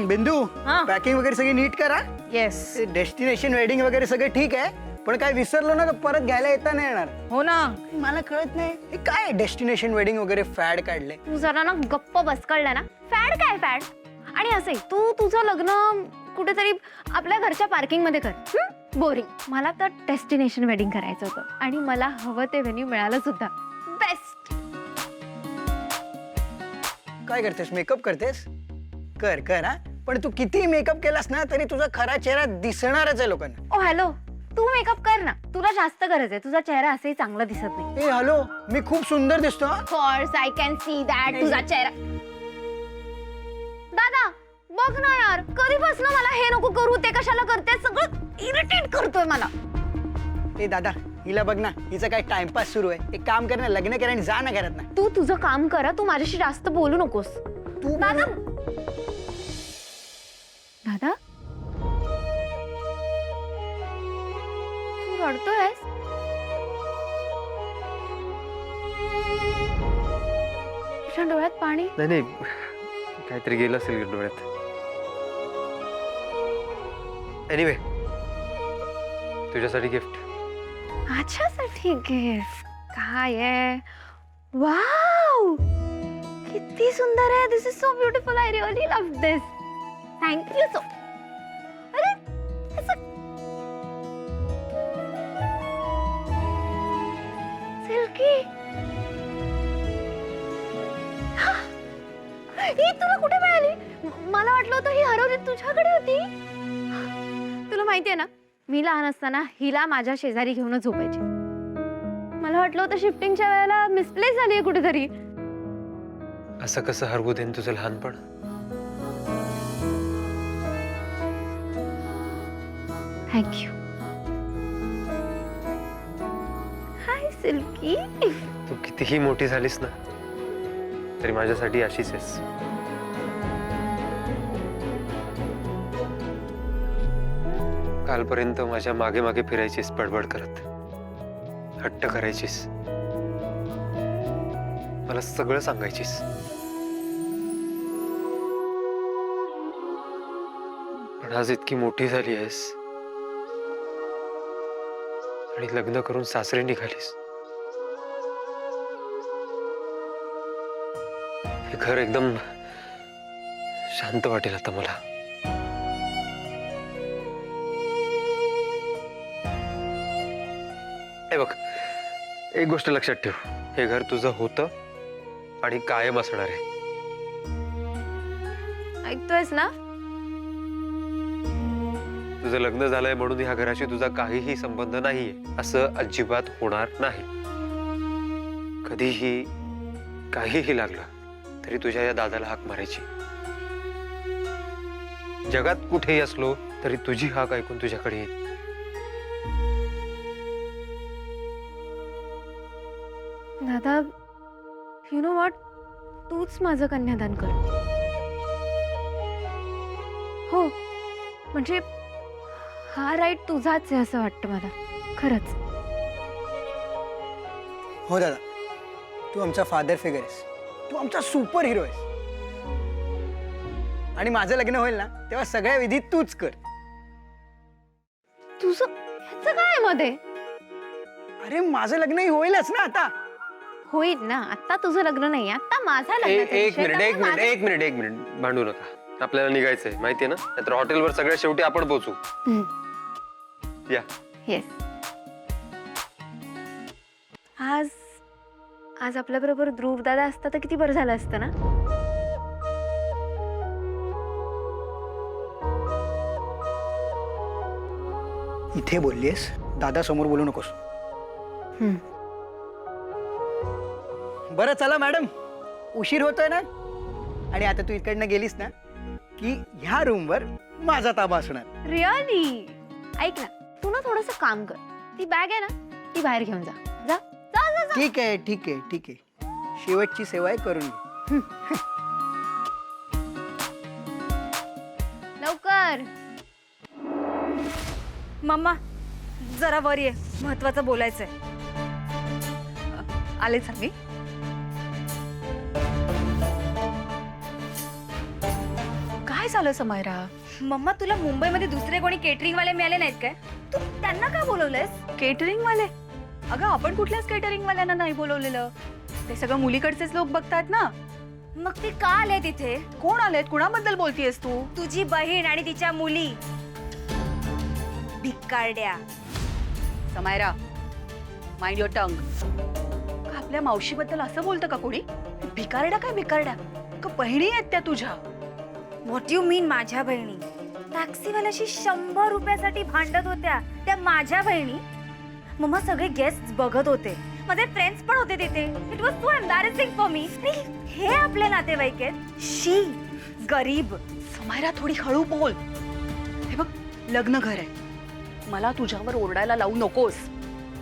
बिंदू हा. पॅकिंग वगैरे सगळी नीट करा. येस. डेस्टिनेशन वेडिंग वगैरे सगळं ठीक आहे, पण काय विसरलो ना तर परत घ्यायला येता नाही येणार. हो ना. मला कळत नाही हे काय डेस्टिनेशन वेडिंग वगैरे फॅड काढले. तू जरा ना गप्प बस, कळलं ना? फॅड काय फॅड? आणि असे तू तुझं लग्न कुठेतरी आपल्या घरच्या पार्किंग मध्ये कर. बोरिंग. मला तर डेस्टिनेशन वेडिंग करायचं होतं आणि मला हवं ते व्हेन्यू मिळालं सुद्धा. बेस्ट. काय करतेस, मेकअप करतेस? कर कर हा, पण तू किती मेकअप केलास ना तरी तुझा खरा चेहरा दिसणारच आहे लोकांना. ओ हॅलो, तू मेकअप कर ना, तुला जास्त गरज आहे. तुझा चेहरा असंही चांगला दिसत नाही. ए हॅलो, मी खूप सुंदर दिसतो हा. Course I can see that. तुझा चेहरा. दादा बघ ना यार, कधीपासून मला हे नको करू ते कशाला करते, सगळं इरिटेट करतोय मला. ए दादा, हिला बघ ना, हिचा काय टाइमपास सुरू आहे. एक काम कर ना, लग्न कर आणि जा ना घरात ना. तू तुझं काम कर, तू माझ्याशी जास्त बोलू नकोस. तू दादा. दादा तू रडतोयस? तुझ्या डोळ्यात पाणी? नाही नाही, काहीतरी गेलं असेल डोळ्यात. एनिवे, तुझ्यासाठी गिफ्ट. माझ्यासाठी गिफ्ट काय आहे? वाव, किती सुंदर आहे. This is so beautiful. I really love this. Thank you so. अरे सिल्की, ही तुला कुठे मिळाली? मला वाटलं होतं ही हरवली, तुझ्याकडे होती. तुला माहितीये ना, मी लहान असताना हिला माझ्या शेजारी घेऊनच झोपायची. मला वाटलं होतं शिफ्टिंगच्या वेळेला मिसप्लेस झाली कुठेतरी. असं कसं हरवू देईन तुझं लहानपण? थँक्यू. हाय सिल्की. तू कितीही मोठी झालीस ना तरी माझ्यासाठी अशीच आहेस. कालपर्यंत माझ्या मागे मागे फिरायचीस, बडबड करत हट्ट करायचीस, मला सगळं सांगायचीस. पण आज इतकी मोठी झाली आहेस आणि लग्न करून सासरी निघालीस. हे घर एकदम शांत वाटेल आता मला. हे बघ, एक गोष्ट लक्षात ठेव, हे घर तुझं होतं आणि कायम असणार आहे. ऐकतोयस ना? तुझं लग्न झालंय म्हणून ह्या घराशी तुझा काहीही संबंध नाहीये असं अजिबात होणार नाही. कधीही काहीही लागलं तरी तुझ्या या दादाला हाक मारायची. जगात कुठेही असलो तरी तुझी हाक ऐकून तुझ्याकडे येईल. दादा, यु नो व्हॉट, तूच माझं कन्यादान कर. हो, म्हणजे हा राईट तुझाच आहे असं वाटतं मला, खरंच. हो दादा, तू आमचा फादर फिगर आहेस, तू आमचा सुपर हिरो आहेस. आणि माझं लग्न होईल ना तेव्हा सगळ्या विधी तूच कर. तुझं ह्याचं काय आहे मध्ये? अरे माझं लग्नही होईलच ना आता. होईल ना, आता तुझं लग्न नाही, आता माझा लग्न. एक मिनिट, भांडू नका. आपल्याला निघायचंय, माहितीये ना, नाहीतर हॉटेलवर सगळ्या शेवटी आपण पोहोचू. या. येस. आज आपल्या बरोबर ध्रुव दादा असता तर किती बरं झालं असतं ना. इथे बोललीस, दादा समोर बोलू नकोस. बरं चला मॅडम, उशीर होतोय ना. आणि आता तू इकडनं गेलीस ना की ह्या रूमवर माझा ताबा असणार. रिअली? ऐक ना, तू ना थोडंसं काम कर, ती बॅग आहे ना ती बाहेर घेऊन जा. जा जा जा. ठीक आहे ठीक आहे ठीक आहे, शेवटची सेवा आहे, करून घे. लवकर. मम्मा जरा वर ये, महत्वाचं बोलायचंय. आले सांगी. झालं समायरा? मम्मा तुला मुंबईमध्ये दुसरे कोणी केटरिंग वाले मिळाले नाहीत काय? तू त्यांना का बोलवलंयस? केटरिंग वाले? अगं आपण कुठल्याच केटरिंग वाल्यांना नाही बोलवलेलं. ते सगळं मुलीकडचेच लोक बघतात ना. मग ते का आले तिथे? कोण आलेत? कुणाबद्दल बोलतीयस तू? तुझी बहीण आणि तिच्या मुली भिकारड्या. Samaira, mind your tongue. आपल्या मावशीबद्दल असं बोलतं का कोणी? भिकारड्या काय भिकारड्या? का बहिणी आहेत त्या तुझ्या? व्हॉट यू मीन माझ्या बहिणी? टॅक्सीवाल्याशी 100 रुपयासाठी भांडत होत्या त्या माझ्या बहिणी. मम्मा सगळे गेस्ट बघत होते, माझे फ्रेंड्स पण होते तिथे. It was so embarrassing for me. हे आपले नातेवाईक आहेत? शी गरीब. समायरा थोडी हळू बोल. हे बघ, लग्न घर आहे. मला तुझ्यावर ओरडायला लावू नकोस.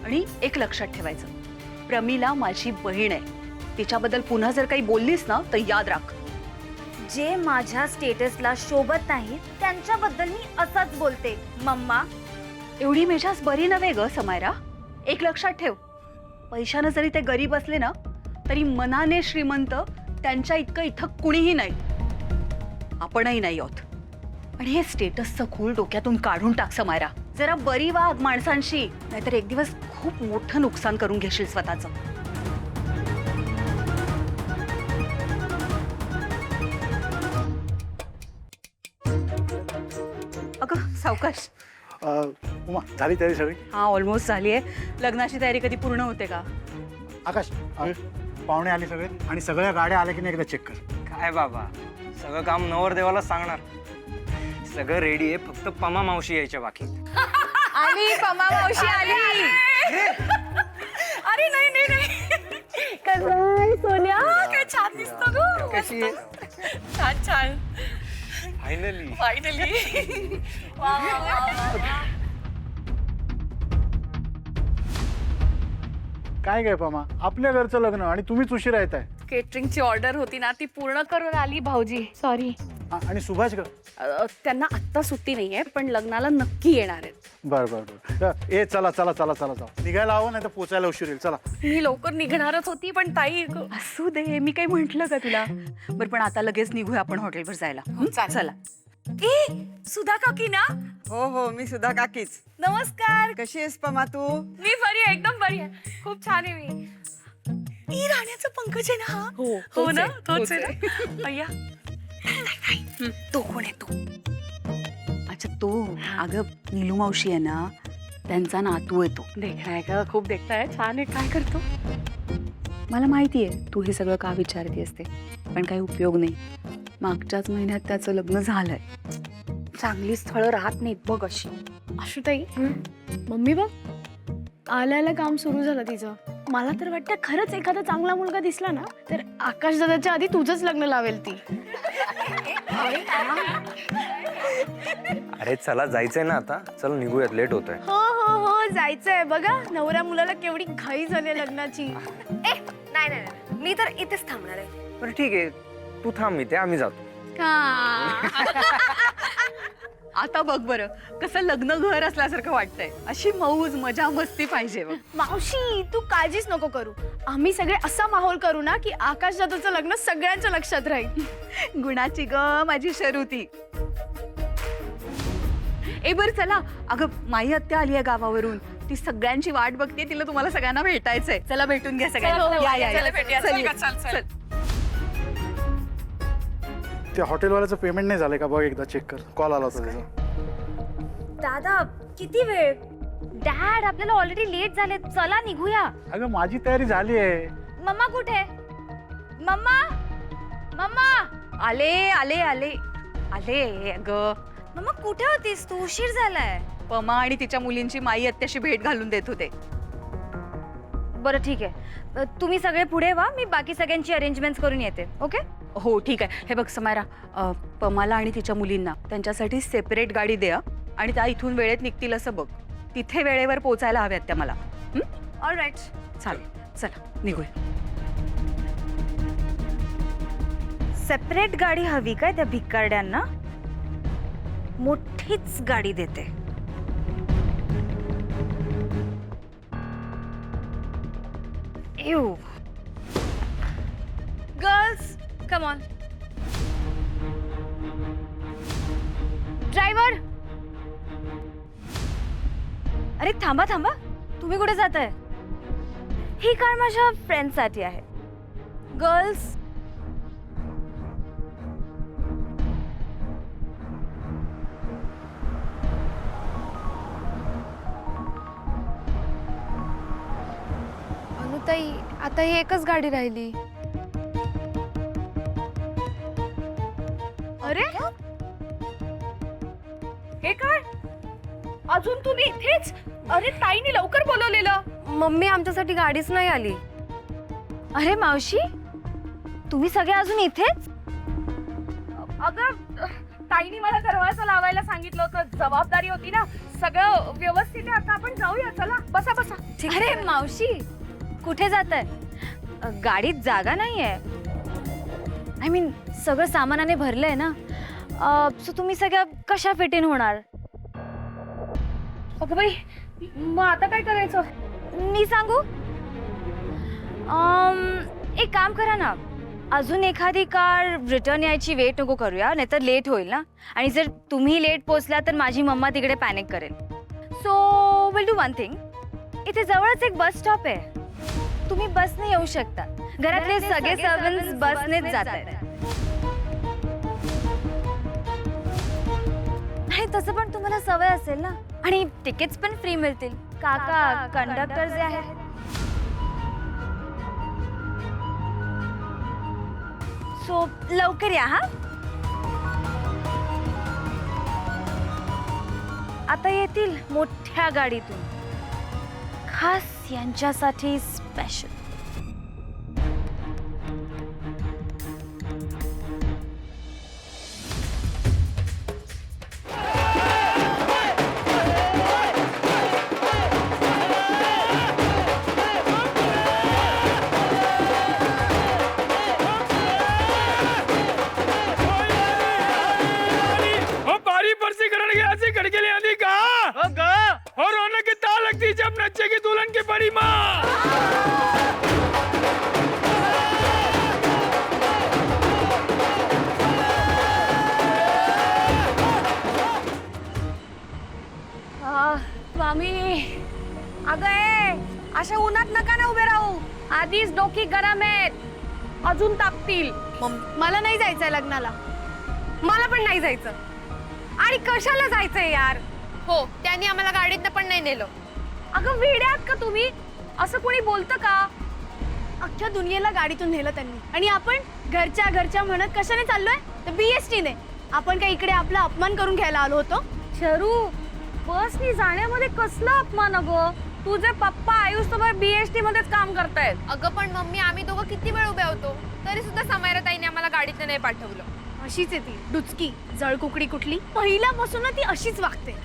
आणि एक लक्षात ठेवायचं, प्रमिला माझी बहीण आहे. तिच्याबद्दल पुन्हा जर काही बोललीस ना तर याद राख, जे माझ्या स्टेटसला शोभत नाही त्यांच्याबद्दल मी असंच बोलते. मम्मा एवढी मेजाज बरी नव्हे ग समायरा. एक लक्षात ठेव, पैशानं जरी ते गरीब असले ना तरी मनाने श्रीमंत त्यांच्या इतकं इथं कुणीही नाही. आपणही नाही आहोत. आणि हे स्टेटसचं खूळ डोक्यातून काढून टाक समायरा. जरा बरी वाग माणसांशी, नाहीतर एक दिवस खूप मोठं नुकसान करून घेशील स्वतःचं. अगं सावकाश. उमा झाली तयारी सगळी? हा, ऑलमोस्ट झाली आहे. लग्नाची तयारी कधी पूर्ण होते का? आकाश पाहुणे आले सगळे आणि सगळ्या गाड्या आल्या की नाही एकदा चेक कर. काय बाबा, सगळं काम नवरदेवाला सांगणार. सगळं रेडी आहे, फक्त पमा मावशी यायच्या बाकी. आली पमा मावशी आली. अरे नाही नाही नाही. काय सोन्या, काय छान दिसतो ग. कशी आहे? छान छान. Finally finally. काय काय पमा, आपल्या घरचं लग्न आणि तुम्हीच उशिरा येत आहे. केटरिंगची ऑर्डर होती ना, ती पूर्ण करून आली भाऊजी. सॉरी. आणि सुभाष ग? त्यांना आत्ता सुट्टी नाहीये, पण लग्नाला नक्की येणार आहेत. बर बर बर. ए चला चला चला चला जाऊ. निघायला हवं नाही तर पोचायला उशीर येईल. चला. मी लवकर निघणारच होती, पण ताई असू दे, मी काही म्हंटल का तुला? बरं, पण आता लगेच निघूया आपण हॉटेलवर जायला. चला. ए सुधा काकी ना? हो हो, मी सुद्धा काकीच. नमस्कार. कशी आहेस पमा तू? मी बरी आहे, एकदम बरी आहे. खूप छान आहे मी. ती राण्याचं पंकज आहे ना हा? हो ना, तोच आहे ना. अय्या, तो कोण आहे तो? अच्छा, तो अगं नीलू मावशी आहे ना, त्यांचा नातू आहे तो. देखणा आहे का? खूप देखणा आहे. छान आहे. काय करतो? मला माहिती आहे तू हे सगळं का विचारते असते, पण काही उपयोग नाही. मागच्याच महिन्यात त्याचं लग्न झालंय. चांगली स्थळं राहत नाहीत बघ अशी. आशुताई, मम्मी बघ, आल्याला काम सुरू झालं तिचं. मला तर वाटतं खरंच एखादा चांगला मुलगा दिसला ना तर आकाश दादाच्या आधी तुझंच लग्न लावेल ती. अरे चला, जायचंय ना आता. चल निघूयात, लेट होतोय. हो हो हो, जायचंय. बघा नवऱ्या मुलाला केवढी घाई झाली लग्नाची. ए नाही नाही नाही, मी तर इथेच थांबणार आहे. बरं ठीक आहे, तू थांब इथे, आम्ही जातो. आता बघ बरं, कसं लग्न घर असल्यासारखं वाटतंय. अशी मौज मजा मस्ती पाहिजे बघ. मावशी, तू काळजीच नको करू. आम्ही सगळे असा माहोल करू ना की आकाश दादाचं लग्न सगळ्यांच्या लक्षात राहील. गुणाची ग माझी शरुती. ए बर चला. अगं माई आत्या आली आहे गावावरून. ती सगळ्यांची वाट बघते. तिला तुम्हाला सगळ्यांना भेटायचंय. चला भेटून घ्या सगळ्यांना. या, या, या. चल, ये. चल. त्या हॉटेलवाल्याचं पेमेंट नाही झालंय का बघ, एकदा चेक कर. कॉल आला होता त्याचा. दादा किती वेळ? डॅड आपल्याला ऑलरेडी लेट झाले, चला निघूया. अगं माझी तयारी झाली आहे. मम्मा कुठे? मम्मा मम्मा आले आले आले आले. अगं मम्मा कुठे होतीस तू? उशीर झालाय. पमा आणि तिच्या मुलींची माई आत्याशी भेट घालून देत होते. बरं ठीक आहे, तुम्ही सगळे पुढे व्हा, मी बाकी सगळ्यांची अरेंजमेंट्स करून येते. ओके? हो ठीक आहे. हे बघ समायरा, पमाला आणि तिच्या मुलींना त्यांच्यासाठी सेपरेट गाडी द्या आणि त्या इथून वेळेत निघतील असं बघ. तिथे वेळेवर पोहोचायला हव्यात त्या मला. ऑलराईट. चालेल, चला निघूया. सेपरेट गाडी हवी काय त्या भिकारड्यांना? मोठीच गाडी देते. Ew. Girls, come on. Driver. अरे थांबा थांबा, तुम्ही कुठे जाताय? ही कार माझ्या फ्रेंडसाठी आहे. गर्ल्स, अनुताई, आता ही एकच गाडी राहिली. अरे हे काय, अजून तुम्ही इथेच? अरे ताईने लवकर बोलवलेलं. मम्मी, आमच्यासाठी गाडीच नाही आली. अरे मावशी, तुम्ही सगळे अजून इथेच? अगं ताईने मला दरवाजा लावायला सांगितलं होतं, जबाबदारी होती ना. सगळं व्यवस्थित आहे, आता आपण जाऊया. चला बसा बसा. अरे मावशी, कुठे जाताय? गाडीत जागा नाहीये. आय मीन सगळं सामानाने भरलंय ना. सो तुम्ही सगळ्या कशा फिट इन होणार? अगं बाई, मग आता काय करायचं? मी सांगू? एक काम करा ना, अजून एखादी कार रिटर्न यायची वेट नको करूया, नाहीतर लेट होईल ना. आणि जर तुम्ही लेट पोहोचला तर माझी मम्मा तिकडे पॅनिक करेल. So will do one thing, इथे जवळच एक बस स्टॉप आहे, तुम्ही बसने येऊ शकता. घरातले सगळे सर्वंट्स बसनेच जात आहेत. नाही तसं पण तुम्हाला सवय असेल ना, आणि तिकीट्स पण फ्री मिळतील. काका कंडक्टर जे आहेत. सो लवकर या हा. आता येतील मोठ्या गाडीतून, खास यांच्यासाठी स्पेशल. और रौनक की ताल लगती जब नचेगी दुल्हन की बड़ी माँ. स्वामी, अगं अशा उन्हात नका ना उभे राहू. आधीच डोकी गरम आहेत, अजून तापतील. मला नाही जायचंय लग्नाला. मला पण नाही जायचं. आणि कशाला जायचंय यार? हो, त्यांनी आम्हाला गाडीतनं पण नाही नेलं. अगं वेड्यात का तुम्ही? असं कोणी बोलतं का? अख्ख्या दुनियेला गाडीतून नेलं त्यांनी, आणि आपण घरच्या घरच्या म्हणत कशाने चाललोय? तर BST ने. आपण काय इकडे आपला अपमान करून घ्यायला आलो होतो? शरू, बसनी जाण्यामध्ये कसला अपमान? अगं तुझे पप्पा आयुष्यभर BST मध्येच काम करतायत. अगं पण मम्मी, आम्ही दोघं किती वेळ उभे होतो, तरी सुद्धा समायरा ताईने आम्हाला गाडीतनं नाही पाठवलं. अशीच आहे ती डुचकी, जळकुकडी कुठली. पहिल्यापासून ना ती अशीच वागते.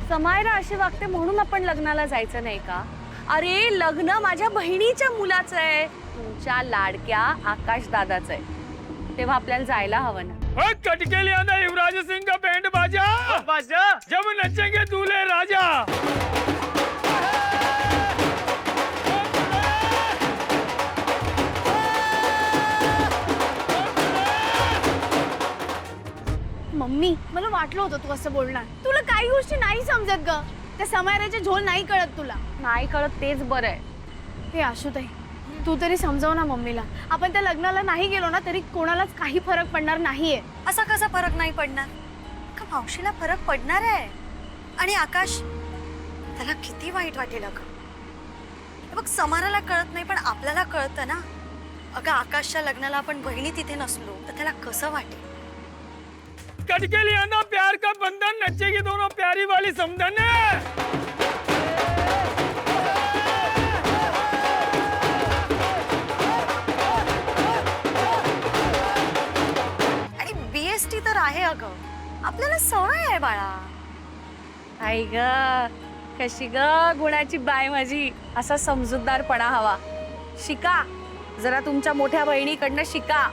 समायरा अशी वागते म्हणून आपण लग्नाला जायचं नाही का? अरे लग्न माझ्या बहिणीच्या मुलाचं आहे, तुमच्या लाडक्या आकाश दादाचं आहे, तेव्हा आपल्याला जायला हवं ना. कटके ले आना युवराज सिंह का बैंड बाजा बाजा, जब नचेंगे दूल्हे राजा. मम्मी, मला वाटलं होतं तू असं बोलणार. तुला काही गोष्टी नाही समजत ग. त्या समायराचे झोल नाही कळत तुला. नाही कळत तेच बरं आहे. हे आशुताई, तू तरी समजाव ना मम्मीला. आपण त्या लग्नाला नाही गेलो ना तरी कोणालाच काही फरक पडणार नाहीये. असा कसा फरक नाही पडणार? का मावशीला फरक पडणार आहे. आणि आकाश, त्याला किती वाईट वाटेल अगं. बघ, समाराला कळत नाही पण आपल्याला कळतं ना. अगं आकाशच्या लग्नाला आपण बहिणी तिथे नसलो तर त्याला कसं वाटेल. कटके ले आना प्यार का बंधन, नचेगी दोनों प्यारी वाली समधन. आणि BST तर आहे अगं, आपल्याला सवय आहे बाळा. आई ग, कशी ग गुणाची बाय माझी. असा समजूतदारपणा हवा. शिका जरा, तुमच्या मोठ्या बहिणीकडनं शिका.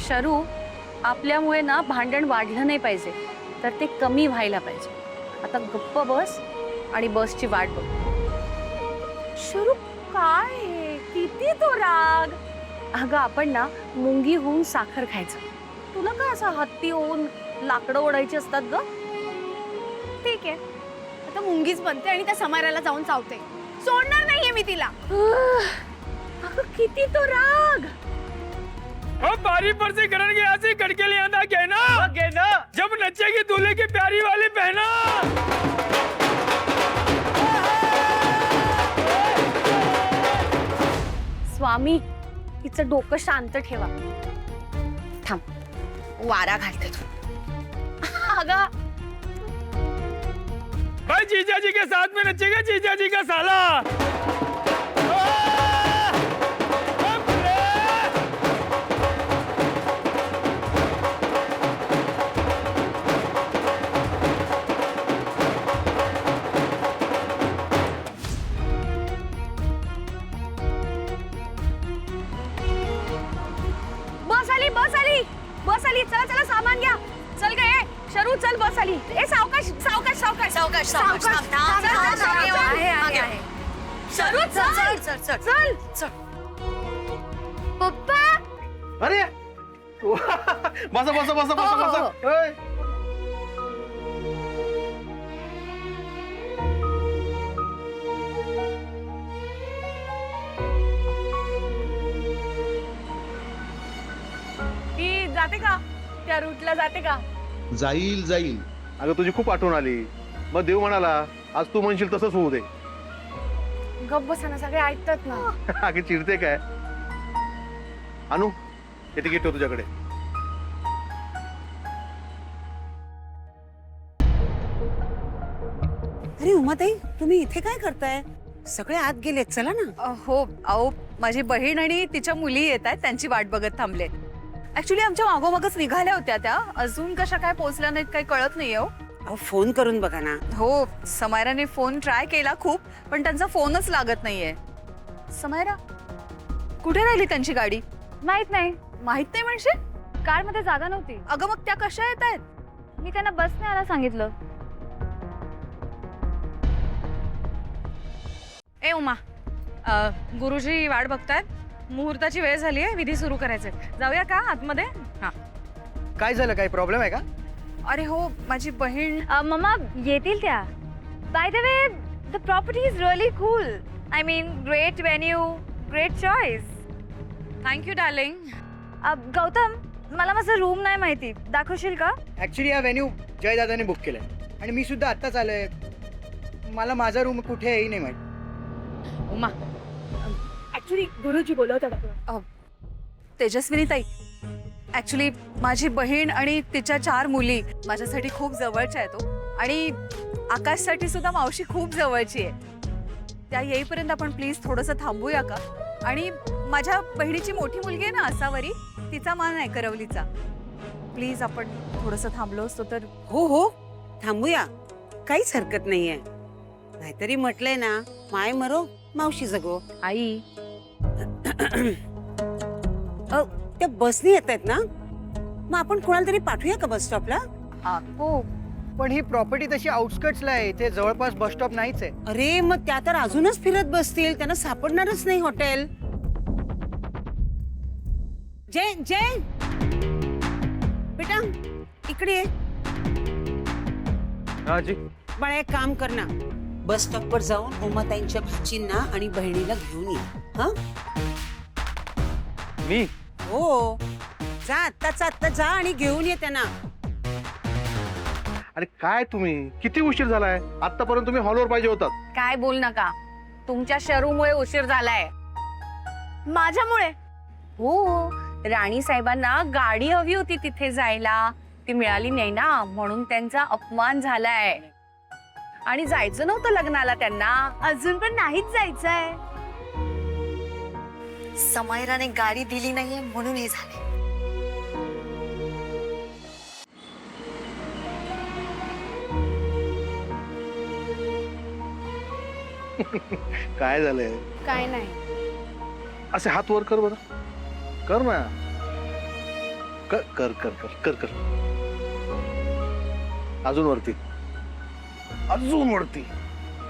शरू, आपल्यामुळे ना भांडण वाढलं नाही पाहिजे, तर ते कमी व्हायला पाहिजे. आता गप्प बस आणि बसची वाट बघ. शरू, काय किती तो राग. अगं आपण ना मुंगी होऊन साखर खायचं, तुला काय असा हत्ती होऊन लाकडं ओढायची असतात ग? ठीक आहे, आता मुंगीच बनते आणि त्या समाराला जाऊन चावते. सोडणार नाहीये मी तिला. अगं किती तो राग. ओ बारी पर से करण के ऐसे कड़के ले आंदा कहना जब नचेगी दूल्हे की प्यारी वाली बहना. स्वामी, तिचं डोकं शांत ठेवा. थांब, वारा घालते तू. अगं भाई जीजा जी के साथ में नचेगा जीजा जी का साला. बस आली. चला चला सामान घ्या. चल गे शरू, चल बस आली. ए सावकाश सावकाश सावकाश सावकाश, सावकाश. थांब, थांब, चल, थांब, चल, थांब, चल, थांब, चल. आहे. शरू चल चल, चल, चल. चल. पप्पा अरे बसा बसा बसा बसा बसा. ओय. ती जाते का? त्या रूटला जाते का? जाईल जाईल. अगं तुझी खूप आठवण आली. मग देव म्हणाला आज तू म्हणशील तसंच होऊ दे. गप्प बसा ना, सगळे ऐकतात ना. अगं चिडते काय? अनु हे तिकीट ठेव तुझ्याकडे. अरे उमाताई, तुम्ही इथे काय करताय? सगळे आत गेलेत, चला ना. हो अहो, माझी बहीण आणि तिच्या मुली येत आहेत, त्यांची वाट बघत थांबले. ऍक्च्युली आमच्या मागोमागच निघाल्या होत्या त्या. अजून कशा काय पोहोचल्या नाहीत काही कळत नाहीये. अहो फोन करून बघा ना. हो, समायराने फोन ट्राय केला खूप, पण त्यांचा फोनच लागत नाहीये. समायरा, कुठे राहिली त्यांची गाडी? माहित नाही, माहित नाही म्हणजे? कार मध्ये जागा नव्हती. अगं मग त्या कशा येत आहेत? मी त्यांना बसने यायला सांगितलं. ए उमा, गुरुजी वाट बघतायत. मुहूर्ताची वेळ झाली आहे, विधी सुरू करायचे. जाऊया का आतमध्ये? हा. काय झालं, काही प्रॉब्लेम आहे का? अरे हो, माझी बहीण. मम्मा येतील त्या. By the way, the property is really cool. I mean great venue, great choice. Thank you darling. Gautam, मला माझा रूम नाही माहिती, दाखवशील का? ऍक्च्युली हा व्हेन्यू जयदादाने बुक केलाय आणि मी सुद्धा आत्ताच आलोय. मला माझा रूम कुठे आहे नाही माहिती. उमा, ऍक्च्युली गुरुजी बोलवतात. तेजस्विनी ताई, ऍक्च्युली माझी बहीण आणि तिच्या 4 मुली माझ्यासाठी खूप जवळच्या आहेत. आणि आकाशसाठी सुद्धा मावशी खूप जवळची आहे. त्या येईपर्यंत आपण प्लीज थोडंसं थांबूया का? आणि माझ्या बहिणीची मोठी मुलगी आहे ना असावरी, तिचा मान आहे करवलीचा. प्लीज आपण थोडंसं थांबलो असतो तर. हो हो, थांबूया, काहीच हरकत नाहीये. नाहीतरी म्हटलंय ना, माय मरो मावशी जगो. आई, त्या बसनी येत आहेत ना, मग आपण कोणाला तरी पाठवूया का बस स्टॉपला? हो, पण ही प्रॉपर्टी तशी आउटस्कट्सला आहे, इथे जवळपास बस स्टॉप नाहीच आहे. अरे मग त्या तर अजूनच फिरत बसतील, त्यांना सापडणारच नाही हॉटेल. जय जय बेटा, इकडे ये. हा जी. बाळा एक काम कर ना, बस स्टॉपवर जाऊन उमाताईंच्या भाचींना आणि बहिणीला घेऊन ये. हा मी हो, जा आत्ताच आत्ता जा आणि घेऊन ये त्यांना. अरे काय तुम्ही, किती उशीर झालाय? आतापर्यंत तुम्ही हॉलवर पाहिजे होतात. काय बोल नका, तुमच्या शरूमुळे उशीर झालाय. माझ्यामुळे? हो, राणी साहेबांना गाडी हवी होती तिथे जायला, ती मिळाली नाही ना, म्हणून त्यांचा अपमान झालाय. आणि जायचं नव्हतं लग्नाला त्यांना. अजून पण नाहीच जायचंय. समायराने गाडी दिली नाहीये म्हणून हे झाले. काय झालंय? काय नाही. असे हात वर कर बरं. कर ना. कर कर कर कर कर कर. अजून वरती, अजून वरती,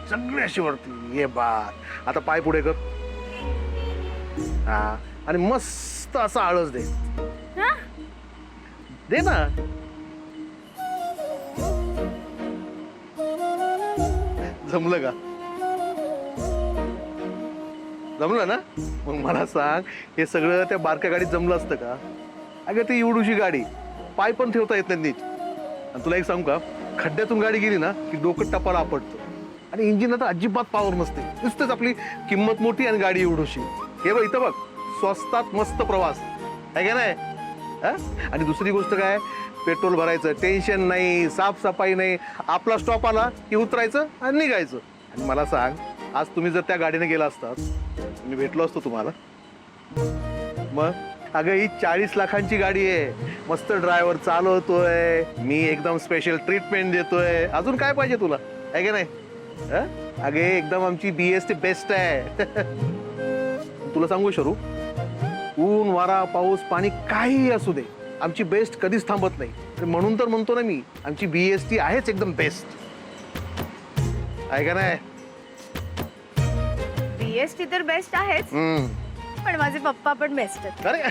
सगळे अशी वरती. ये बात. आता पाय पुढे कर. हा, आणि मस्त असा आळस दे. दे ना. जमलं का? जमलं ना? मग मला सांग, हे सगळं त्या बारक्या गाडीत जमलं असतं का? अगं ती एवढूशी गाडी, पाय पण ठेवता येत नाही नीट. आणि तुला एक सांगू का, खड्ड्यातून गाडी गेली ना की डोकं टपाला आपटतं. आणि इंजिन तर अजिबात पॉवर नसते, नुसतेच आपली किंमत मोठी आणि गाडी एवढूशी. हे बघ इथं बघ, स्वस्तात मस्त प्रवास आहे का नाही? हा? आणि दुसरी गोष्ट काय, पेट्रोल भरायचं टेन्शन नाही, साफसफाई नाही. आपला स्टॉप आला की उतरायचं आणि निघायचं. आणि मला सांग, आज तुम्ही जर त्या गाडीने गेला असतात, मी भेटलो असतो तुम्हाला. मग अगं ही 40 लाखांची गाडी आहे, मस्त ड्रायव्हर चालवतोय, मी एकदम स्पेशल ट्रीटमेंट देतोय. अजून काय पाहिजे तुला, आहे का नाही? अगे एकदम आमची BST बेस्ट आहे. तुला सांगू शरू, ऊन वारा पाऊस पाणी काहीही असू दे, आमची बेस्ट कधीच थांबत नाही. म्हणून तर म्हणतो ना मी, आमची BST आहेच एकदम बेस्ट, आहे का नाही? BST तर बेस्ट आहेच, पण माझे पप्पा पण बेस्ट आहेत. अरे